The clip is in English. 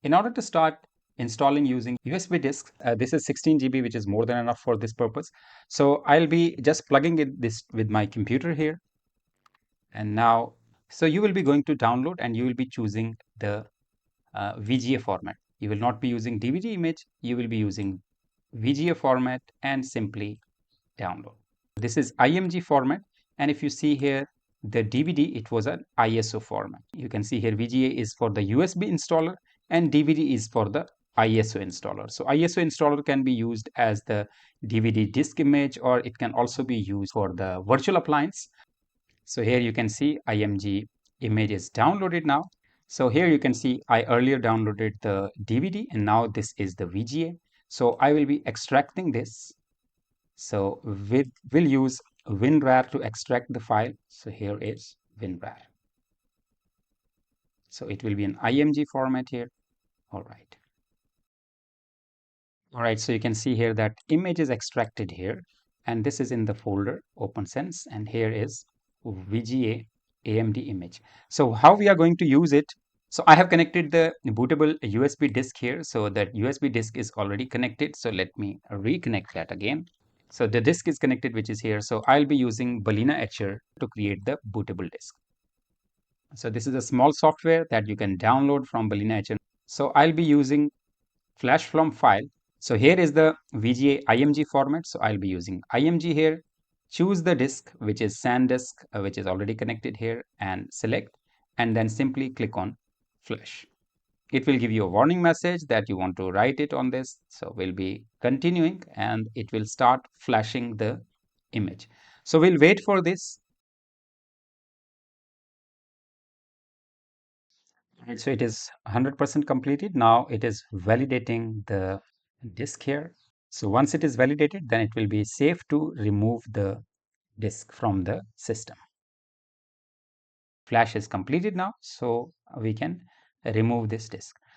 In order to start installing using USB disks, this is 16 GB, which is more than enough for this purpose. So I'll be just plugging this with my computer here. And now, so you will be going to download and you will be choosing the VGA format. You will not be using DVD image, you will be using VGA format and simply download. This is IMG format, and if you see here the DVD, it was an ISO format. You can see here VGA is for the USB installer and DVD is for the ISO installer. So ISO installer can be used as the DVD disk image, or it can also be used for the virtual appliance. So here you can see IMG image is downloaded now. So here you can see I earlier downloaded the DVD and now this is the VGA. So I will be extracting this. So we'll use WinRAR to extract the file. So here is WinRAR. So it will be an IMG format here. All right. All right, so you can see here that image is extracted here, and this is in the folder OPNsense, and here is VGA AMD image. So how we are going to use it? So I have connected the bootable USB disk here, so that USB disk is already connected. So let me reconnect that again. So the disk is connected, which is here. So I'll be using Balena Etcher to create the bootable disk. So this is a small software that you can download from Balena Etcher. So I'll be using flash from file. So here is the VGA IMG format. So I'll be using IMG here. Choose the disk, which is SanDisk, which is already connected here, and select, and then simply click on flash. It will give you a warning message that you want to write it on this. So we'll be continuing and it will start flashing the image. So we'll wait for this. Right, so it is 100% completed. Now it is validating the disk here. So once it is validated, then it will be safe to remove the disk from the system. Flash is completed now, so we can remove this disk.